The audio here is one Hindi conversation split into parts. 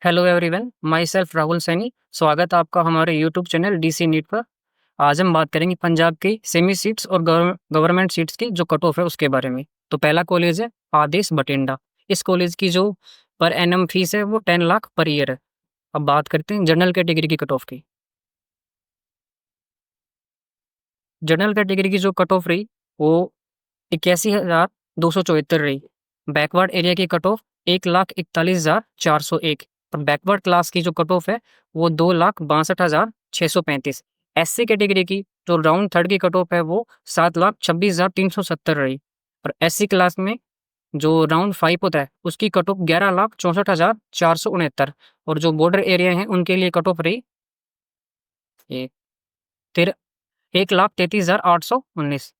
Hello everyone, my self Rahul Saini. स्वागत है आपका हमारे यूट्यूब चैनल डीसी नीट पर। आज हम बात करेंगे पंजाब की सेमी सीट्स और गवर्नमेंट सीट्स की जो कट ऑफ है उसके बारे में। तो पहला कॉलेज है आदेश बठिंडा। इस कॉलेज की जो पर एनम फीस है वो 10 लाख पर ईयर है। अब बात करते हैं जनरल कैटेगरी की कट ऑफ की। जनरल कैटेगरी की जो कट ऑफ रही वो 81,274 रही। बैकवर्ड एरिया की कट ऑफ 1,41,401। और बैकवर्ड क्लास की जो कट ऑफ है वो 2,62,635। एससी कैटेगरी की जो राउंड थर्ड की कट ऑफ है वो 7,26,370 रही। और एससी क्लास में जो राउंड फाइव होता है उसकी कट ऑफ 11,64,469। और जो बॉर्डर एरिया है उनके लिए कट ऑफ रही ये 1,33,819।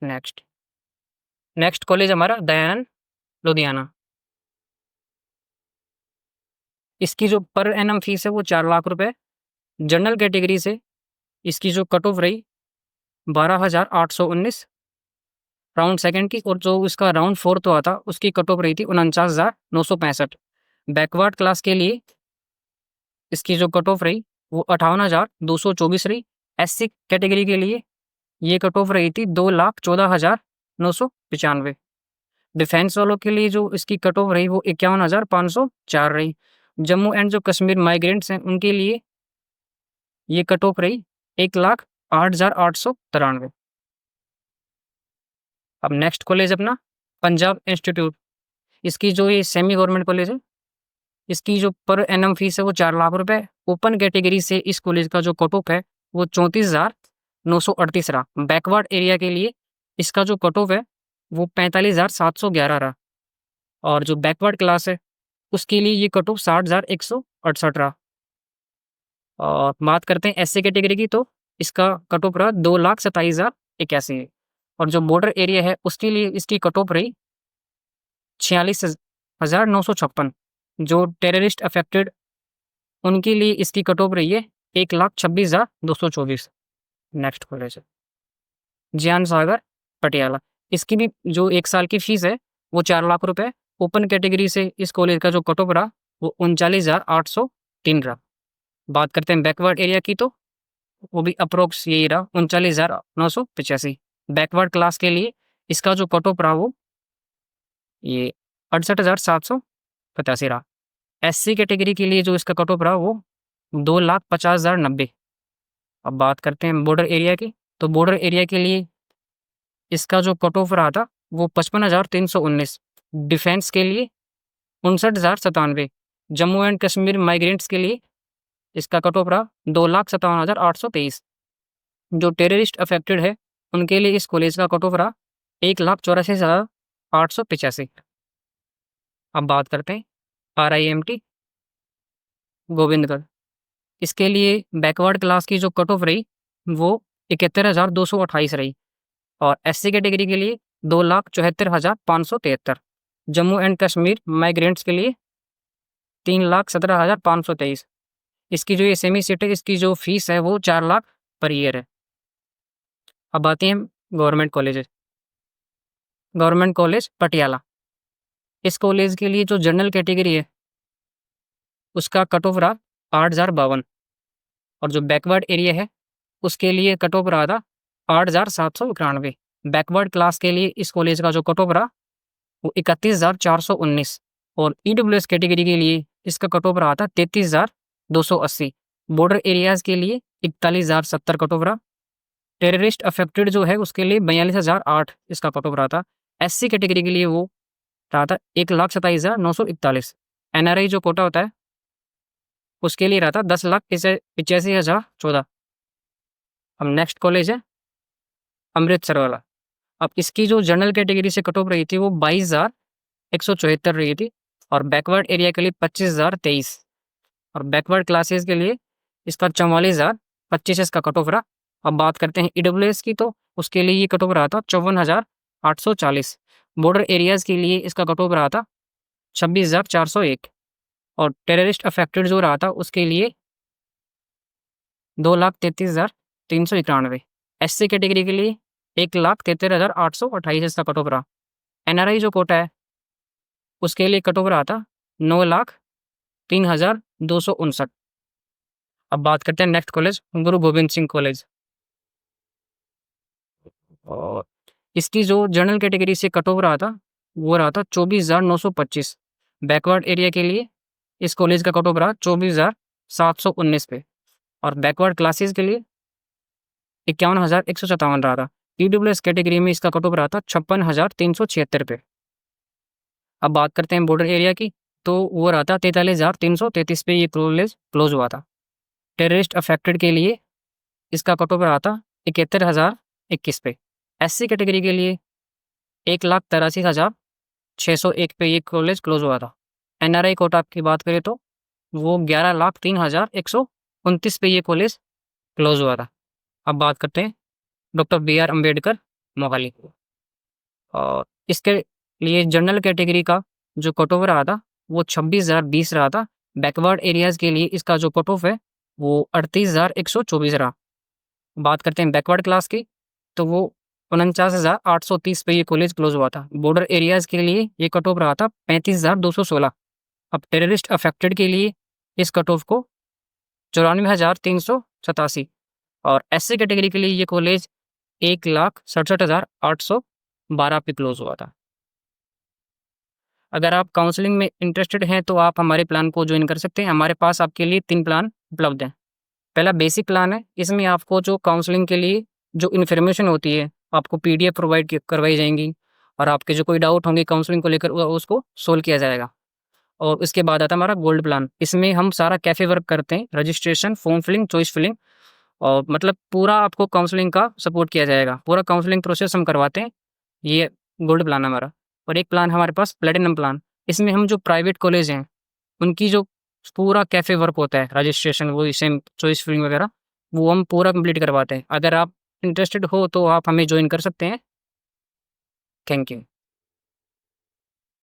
नेक्स्ट नेक्स्ट कॉलेज हमारा दयानंद लुधियाना। इसकी जो पर एनम फीस है वो 4 लाख रुपए। जनरल कैटेगरी से इसकी जो कट ऑफ रही 12,819 राउंड सेकंड की। और जो इसका राउंड फोर्थ हुआ था उसकी कट ऑफ रही थी 49,965। बैकवर्ड क्लास के लिए इसकी जो कट ऑफ रही वो 58,224 रही। एससी कैटेगरी के लिए ये कट ऑफ रही थी 2,14,995। डिफेंस वालों के लिए जो इसकी कट ऑफ रही वो 51,504 रही। जम्मू एंड जो कश्मीर माइग्रेंट्स हैं उनके लिए ये कट ऑफ रही 1,08,893। अब नेक्स्ट कॉलेज अपना पंजाब इंस्टीट्यूट। इसकी जो ये सेमी गवर्नमेंट कॉलेज है इसकी जो पर एनम फीस है वो 4 लाख रुपए। ओपन कैटेगरी से इस कॉलेज का जो कट ऑफ है वो 34,938 रहा। बैकवर्ड एरिया के लिए इसका जो कट ऑफ है वो 45,711 रहा। और जो बैकवर्ड क्लास है उसके लिए ये कट ऑफ 60,168 रहा। और बात करते हैं एससी कैटेगरी की तो इसका कट ऑफ रहा 2,27,081। और जो बॉर्डर एरिया है उसके लिए इसकी कट ऑफ रही 46,956। जो टेररिस्ट अफेक्टेड उनके लिए इसकी कट ऑफ रही है 1,26,224। नेक्स्ट कॉलेज है ज्ञान सागर पटियाला। इसकी भी जो 1 साल की फीस है वो 4 लाख रुपए। ओपन कैटेगरी से इस कॉलेज का जो कट ऑफ रहा वो 39,803 रहा। बात करते हैं बैकवर्ड एरिया की तो वो भी अप्रोक्स यही रहा 39,985। बैकवर्ड क्लास के लिए इसका जो कट ऑफ रहा वो ये 68,785 रहा। एससी कैटेगरी के लिए जो इसका कट ऑफ रहा वो 2,50,090। अब बात करते हैं बॉर्डर एरिया की तो बॉर्डर एरिया के लिए इसका जो कट ऑफ रहा था वो 55,319। डिफेंस के लिए 59,097। जम्मू एंड कश्मीर माइग्रेंट्स के लिए इसका कट ऑफ रहा 2,57,823। जो टेररिस्ट अफेक्टेड है उनके लिए इस कॉलेज का कट ऑफ रहा 1,84,885। अब बात करते हैं RIMT गोविंदगढ़। इसके लिए बैकवर्ड क्लास की जो कट ऑफ रही वो 71,228 रही। और एससी कैटेगरी के लिए 2,74,573। जम्मू एंड कश्मीर माइग्रेंट्स के लिए 3,17,523। इसकी जो ये सेमी सीट है इसकी जो फीस है वो 4 लाख पर ईयर है। अब आती हैं government colleges. Government college Patiala. इस कॉलेज के लिए जो जनरल कैटेगरी है उसका कट ऑफ रहा 8,052। और जो बैकवर्ड एरिया है उसके लिए कट ऑफ रहा था 8,791। बैकवर्ड क्लास के लिए इस कॉलेज का जो कट ऑफ रहा वो 31,419। और EWS कैटेगरी के लिए इसका कट ऑफ रहा था 33,280। बॉर्डर एरियाज के लिए 41,070 कट ऑफ रहा। टेररिस्ट अफेक्टेड जो है उसके लिए 42,008 इसका कट ऑफ रहा था। एससी कैटेगरी के लिए वो रहा था 1,27,941। NRI जो कोटा होता है उसके लिए रहा था 10,85,014। अब नेक्स्ट कॉलेज है अमृतसर वाला। अब इसकी जो जनरल कैटेगरी से कट ऑफ रही थी वो 22,174 रही थी। और बैकवर्ड एरिया के लिए 25,023। और बैकवर्ड क्लासेस के लिए इसका 44,025 इसका कट ऑफ रहा। अब बात करते हैं EWS की तो उसके लिए ये कट ऑफ रहा था 54,840। बॉर्डर एरियाज के लिए इसका कट ऑफ रहा था 26,401। और टेररिस्ट अफेक्टेड जो रहा था उसके लिए 2,33,391। एससी कैटेगरी के लिए 1,73,828 इसका कट ऑफ रहा। NRI जो कोटा है उसके लिए कट ऑफ रहा था 9,00,000 3,259। अब बात करते हैं नेक्स्ट कॉलेज, गुरु गोविंद सिंह कॉलेज। और इसकी जो जनरल कैटेगरी से कट ऑफ रहा था वो रहा था 24,925। बैकवर्ड एरिया के लिए इस कॉलेज का कट ऑफ रहा 24,719 पे, और बैकवर्ड क्लासेस के लिए 51,157 रहा था। ईडब्ल्यूएस कैटेगरी में इसका कट ऑफ रहा था 56,376 पे। अब बात करते हैं बॉर्डर एरिया की, तो वो रहा था 43,333 पे ये कॉलेज क्लोज हुआ था। टेररिस्ट अफेक्टेड के लिए इसका कट ऑफ रहा था 71,021 पे। एससी कैटेगरी के लिए 1,83,601 पे ये कॉलेज क्लोज हुआ था। एनआरआई कोटा की बात करें तो वो 11,03,129 पे ये कॉलेज क्लोज हुआ था। अब बात करते हैं डॉक्टर BR अम्बेडकर मोहाली। और इसके लिए जनरल कैटेगरी का जो कट ऑफ रहा था वो 26,020 रहा था। बैकवर्ड एरियाज़ के लिए इसका जो कट ऑफ है वो 38,124 रहा। बात करते हैं बैकवर्ड क्लास की, तो वो 49,830 पे ये कॉलेज क्लोज हुआ था। बॉर्डर एरियाज़ के लिए ये कट ऑफ रहा था 35,216। अब टेररिस्ट अफेक्टेड के लिए इस कट ऑफ को 94,387, और एससी कैटेगरी के लिए ये कॉलेज 1,67,812 पे क्लोज हुआ था। अगर आप काउंसलिंग में इंटरेस्टेड हैं तो आप हमारे प्लान को ज्वाइन कर सकते हैं। हमारे पास आपके लिए 3 प्लान उपलब्ध हैं। पहला बेसिक प्लान है, इसमें आपको जो काउंसलिंग के लिए जो इन्फॉर्मेशन होती है आपको PDF प्रोवाइड करवाई जाएंगी, और आपके जो कोई डाउट होंगे काउंसलिंग को लेकर उसको सोल्व किया जाएगा। और उसके बाद आता है हमारा गोल्ड प्लान। इसमें हम सारा कैफ़े वर्क करते हैं, registration, form filling, choice filling, और मतलब पूरा आपको काउंसलिंग का सपोर्ट किया जाएगा। पूरा काउंसलिंग प्रोसेस हम करवाते हैं। ये गोल्ड प्लान है हमारा। और एक प्लान हमारे पास प्लेटिनम प्लान। इसमें हम जो प्राइवेट कॉलेज हैं उनकी जो पूरा कैफ़े वर्क होता है, रजिस्ट्रेशन, वो सेम चॉइस फिलिंग वगैरह, वो हम पूरा कंप्लीट करवाते हैं। अगर आप इंटरेस्टेड हो तो आप हमें ज्वाइन कर सकते हैं। Thank you.